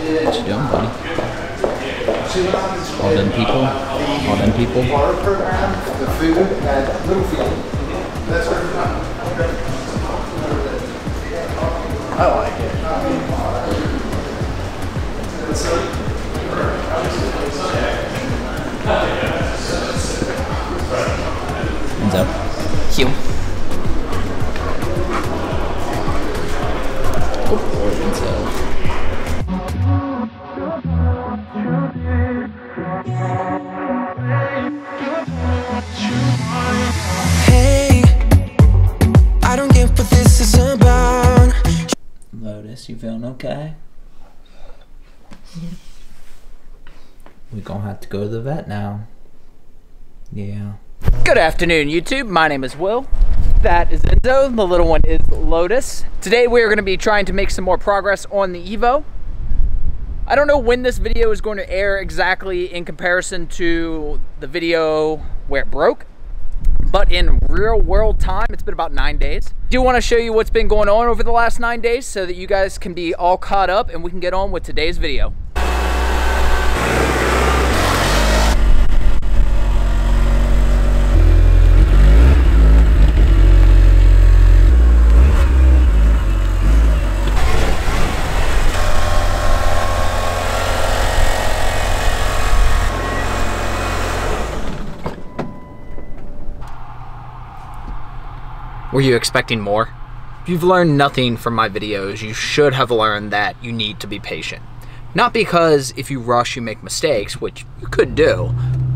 What you doing, buddy? All them people? All them people? Water program, the food at Little Field. That's what we're done. I like it. Enzo. Heel. Hey, I don't get what this is about. Lotus, you feeling okay? We're gonna have to go to the vet now. Yeah. Good afternoon, YouTube. My name is Will. That is Enzo. The little one is Lotus. Today we are going to be trying to make some more progress on the Evo. I don't know when this video is going to air exactly in comparison to the video where it broke, but in real world time, it's been about 9 days. I do want to show you what's been going on over the last 9 days so that you guys can be all caught up and we can get on with today's video. Were you expecting more? If you've learned nothing from my videos, you should have learned that you need to be patient. Not because if you rush you make mistakes, which you could do,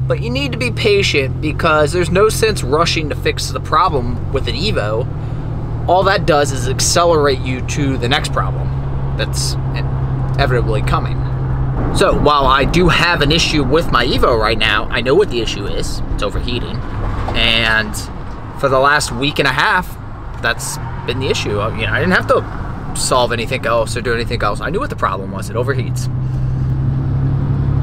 but you need to be patient because there's no sense rushing to fix the problem with an Evo. All that does is accelerate you to the next problem that's inevitably coming. So while I do have an issue with my Evo right now, I know what the issue is. It's overheating. And for the last week and a half, that's been the issue. I didn't have to solve anything else or do anything else. I knew what the problem was. It overheats.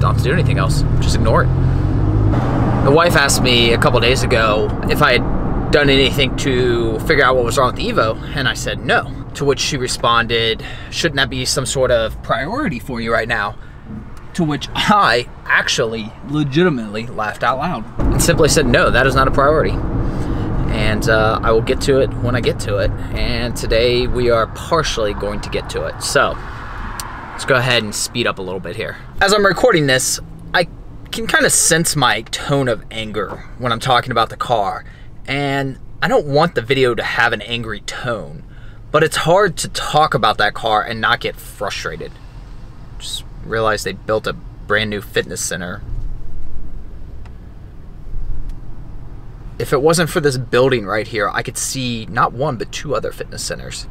Don't have to do anything else. Just ignore it. The wife asked me a couple days ago if I had done anything to figure out what was wrong with the Evo, and I said no. To which she responded, shouldn't that be some sort of priority for you right now? To which I actually legitimately laughed out loud and simply said, no, that is not a priority. And I will get to it when I get to it. And today we are partially going to get to it. So let's go ahead and speed up a little bit here. As I'm recording this, I can kind of sense my tone of anger when I'm talking about the car. And I don't want the video to have an angry tone, but it's hard to talk about that car and not get frustrated. Just realized they built a brand new fitness center. If it wasn't for this building right here, I could see not one, but two other fitness centers.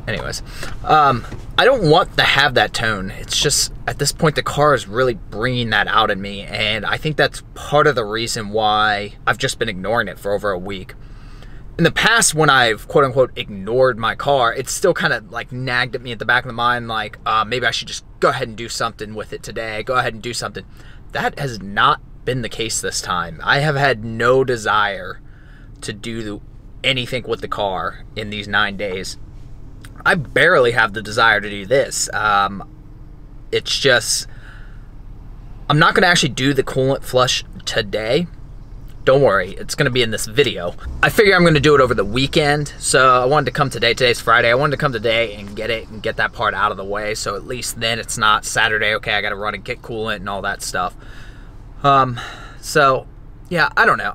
Anyways, I don't want to have that tone. It's just, at this point, the car is really bringing that out in me. And I think that's part of the reason why I've just been ignoring it for over a week. In the past, when I've quote unquote ignored my car, it's still kind of like nagged at me at the back of the mind, like maybe I should just go ahead and do something with it today. Go ahead and do something. That has not been the case this time. I have had no desire to do anything with the car in these 9 days. I barely have the desire to do this. It's just, I'm not going to actually do the coolant flush today. Don't worry, it's going to be in this video. I figure I'm going to do it over the weekend, so I wanted to come today. Today's Friday. I wanted to come today and get it and get that part out of the way, so at least then it's not Saturday, okay, I got to run and get coolant and all that stuff. So yeah, I don't know.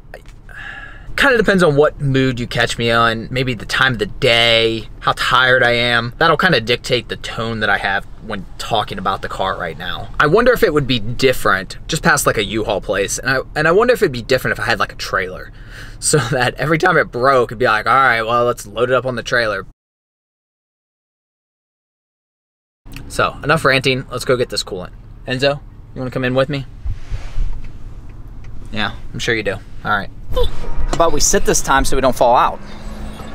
Kind of depends on what mood you catch me on, maybe the time of the day, how tired I am. That'll kind of dictate the tone that I have when talking about the car right now. I wonder if it would be different, just past like a U-Haul place, and I wonder if it'd be different if I had like a trailer, so that every time it broke, it'd be like, all right, well, let's load it up on the trailer. So, enough ranting, let's go get this coolant. Enzo, you wanna come in with me? Yeah, I'm sure you do. All right. How about we sit this time so we don't fall out?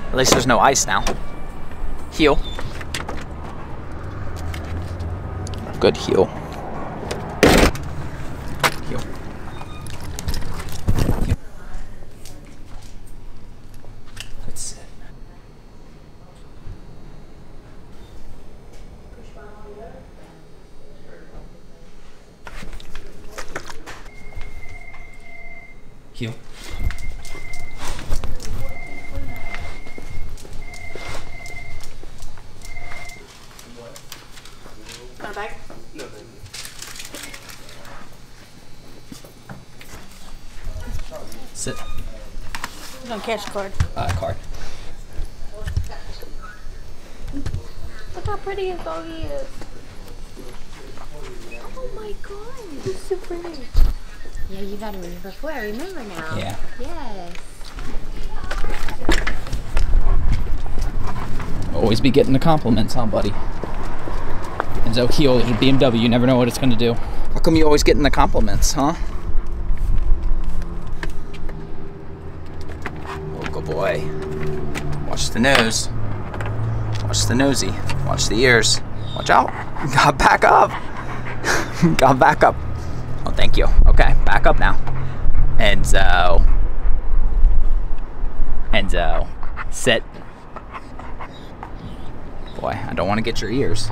At least there's no ice now. Heel. Good heel. Heel. Heel. Good sit. Thank you. Got a bag? No, thank you. Sit. No, cash card. Card. Look how pretty his doggy is. Oh my god, he's so pretty. Yeah, you gotta remember before. I remember now. Yeah. Yes. Always be getting the compliments, huh, buddy? Enzo, he always BMW. You never know what it's gonna do. How come you always getting the compliments, huh? Oh, good boy. Watch the nose. Watch the nosy. Watch the ears. Watch out. Got back up. Got back up. Oh, thank you. Okay, back up now. Enzo. Enzo. Sit. Boy, I don't want to get your ears.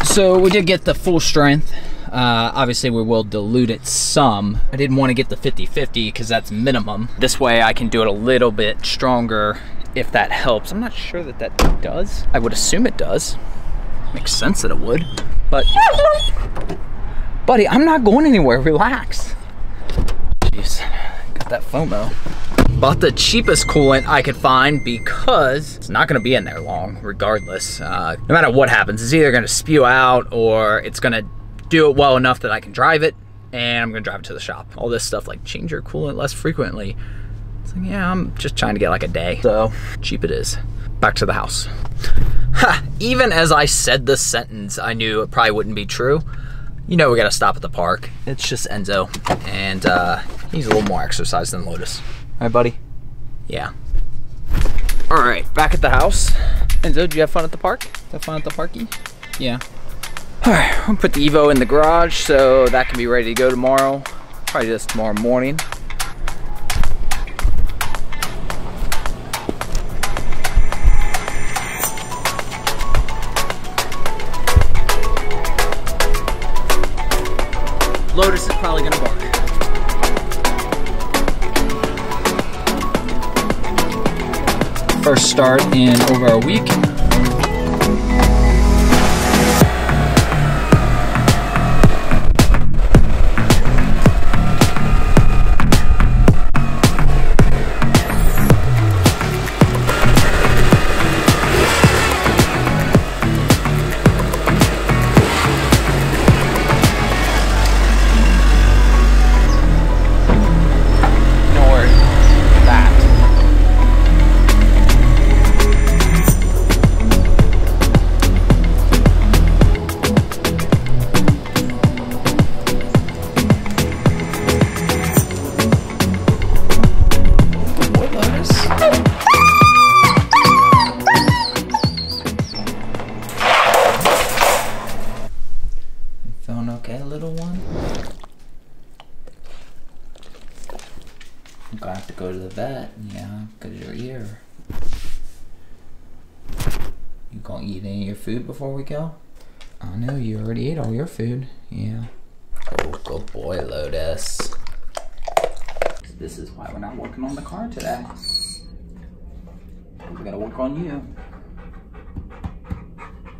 So we did get the full strength. Obviously we will dilute it some. I didn't want to get the 50-50 because that's minimum. This way I can do it a little bit stronger if that helps. I'm not sure that that does. I would assume it does. Makes sense that it would. But, buddy, I'm not going anywhere. Relax. Jeez, got that FOMO. Bought the cheapest coolant I could find because it's not gonna be in there long, regardless. No matter what happens, it's either gonna spew out or it's gonna do it well enough that I can drive it, and I'm gonna drive it to the shop. All this stuff like change your coolant less frequently. It's like, yeah, I'm just trying to get like a day. So cheap it is. Back to the house. Ha! Even as I said this sentence, I knew it probably wouldn't be true. You know we gotta stop at the park. It's just Enzo, and he's a little more exercise than Lotus. All right, buddy? Yeah. All right, back at the house. Enzo, did you have fun at the park? Have fun at the parky? Yeah. All right, I'll put the Evo in the garage so that can be ready to go tomorrow. Probably just tomorrow morning. Lotus is probably gonna bark. First start in over a week. Okay, little one. I'm gonna have to go to the vet, yeah, because of your ear. You gonna eat any of your food before we go? I know, you already ate all your food, yeah. Oh, good boy, Lotus. This is why we're not working on the car today. We gotta work on you.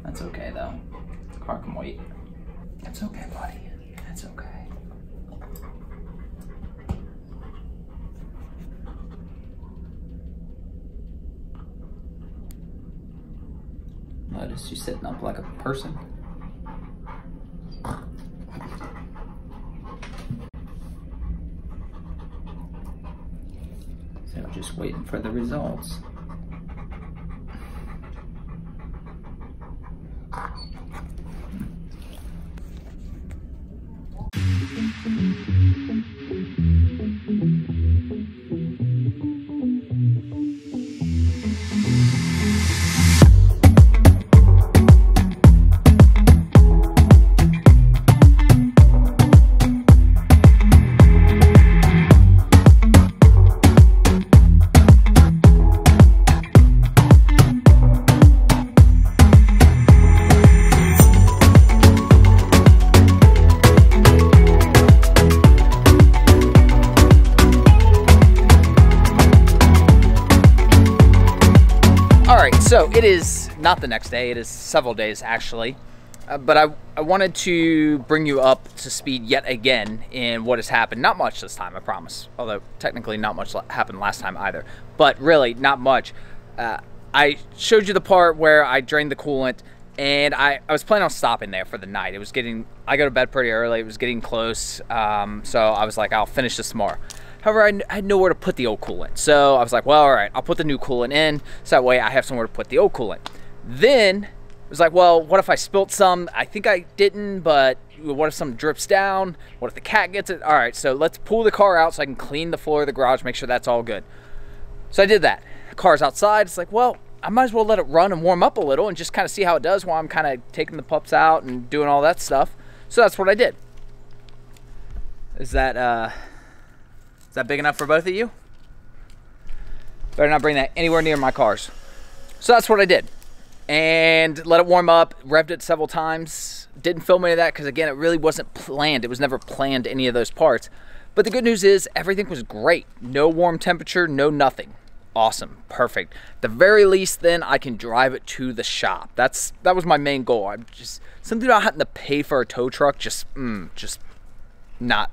That's okay though. The car can wait. It's okay, buddy. It's okay. Notice you sitting up like a person. So just waiting for the results. right, so it is not the next day, it is several days actually. But I wanted to bring you up to speed yet again in what has happened. Not much this time, I promise. Although technically not much happened last time either. But really, not much. I showed you the part where I drained the coolant, and I was planning on stopping there for the night. It was getting, I go to bed pretty early, it was getting close. So I was like, I'll finish this tomorrow. However, I had nowhere to put the old coolant. So I was like, well, all right, I'll put the new coolant in, so that way I have somewhere to put the old coolant. Then it was like, well, what if I spilt some? I think I didn't, but what if some drips down? What if the cat gets it? All right, so let's pull the car out so I can clean the floor of the garage, make sure that's all good. So I did that. The car's outside. It's like, well, I might as well let it run and warm up a little and just kind of see how it does while I'm kind of taking the pups out and doing all that stuff. So that's what I did. Is that big enough for both of you? Better not bring that anywhere near my cars. So that's what I did. And let it warm up, revved it several times. Didn't film any of that because, again, it really wasn't planned. It was never planned, any of those parts. But the good news is everything was great. No warm temperature, no nothing. Awesome, perfect. At the very least, then, I can drive it to the shop. That was my main goal. I'm just, something about having to pay for a tow truck, just not,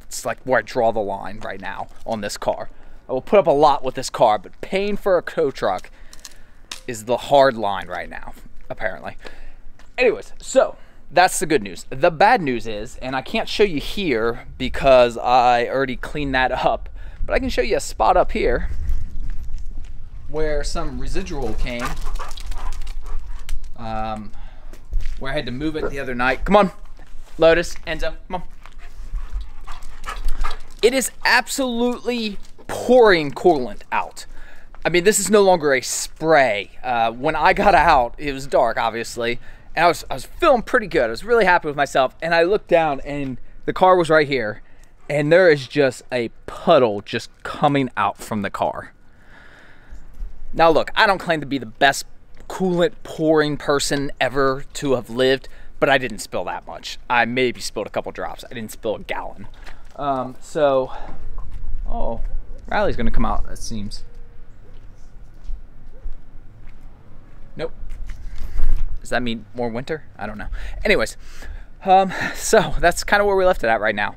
it's like where I draw the line right now on this car. I will put up a lot with this car, but paying for a tow truck is the hard line right now, apparently. Anyways, so that's the good news. The bad news is, and I can't show you here because I already cleaned that up, but I can show you a spot up here where some residual came, where I had to move it the other night. Come on, Lotus, Enzo, come on. It is absolutely pouring coolant out. I mean, this is no longer a spray. When I got out, it was dark, obviously, and I was feeling pretty good. I was really happy with myself, and I looked down, and the car was right here, and there is just a puddle just coming out from the car. Now, look, I don't claim to be the best coolant pouring person ever to have lived, but I didn't spill that much. I maybe spilled a couple drops. I didn't spill a gallon. Oh, Riley's gonna come out, it seems. Nope. Does that mean more winter? I don't know. Anyways, so that's kind of where we left it at right now.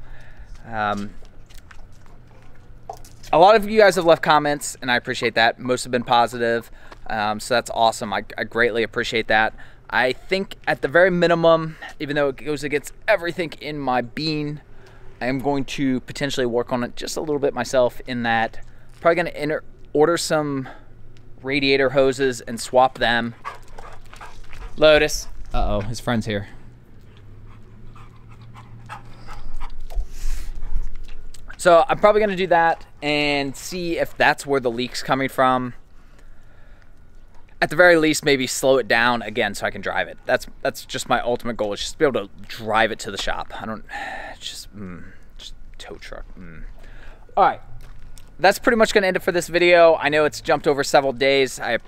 A lot of you guys have left comments, and I appreciate that. Most have been positive, so that's awesome. I greatly appreciate that. I think at the very minimum, even though it goes against everything in my being, I am going to potentially work on it just a little bit myself, in that I'm probably going to order some radiator hoses and swap them. Lotus. Uh-oh, his friend's here. So I'm probably going to do that and see if that's where the leak's coming from. At the very least, maybe slow it down again so I can drive it. That's just my ultimate goal, is just to be able to drive it to the shop. I don't, just tow truck. All right, that's pretty much going to end it for this video. I know it's jumped over several days. I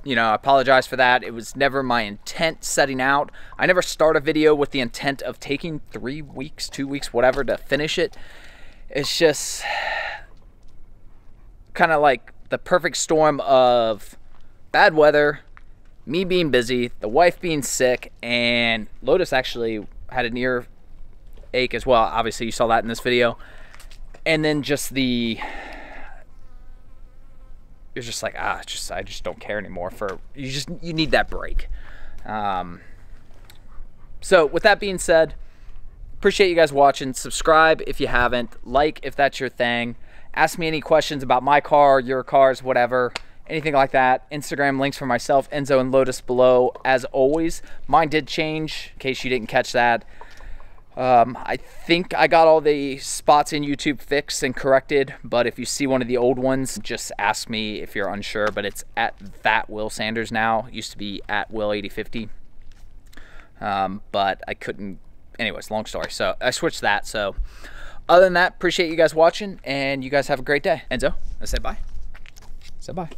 apologize for that. It was never my intent setting out. I never start a video with the intent of taking 3 weeks, 2 weeks, whatever to finish it. It's just kind of like the perfect storm of bad weather, me being busy, the wife being sick, and Lotus actually had an ear ache as well. Obviously, you saw that in this video. And then just you're just like, I just don't care anymore. You need that break. So with that being said, appreciate you guys watching. Subscribe if you haven't. Like if that's your thing. Ask me any questions about my car, your cars, whatever. Anything like that. Instagram links for myself, Enzo and Lotus, below as always. Mine did change, in case you didn't catch that. I think I got all the spots in YouTube fixed and corrected, but if you see one of the old ones, just ask me if you're unsure. But it's at that Will Sanders now. It used to be at Will8050. But I couldn't, anyways, long story. So I switched that. So other than that, appreciate you guys watching, and you guys have a great day. Enzo, I say bye. Say bye.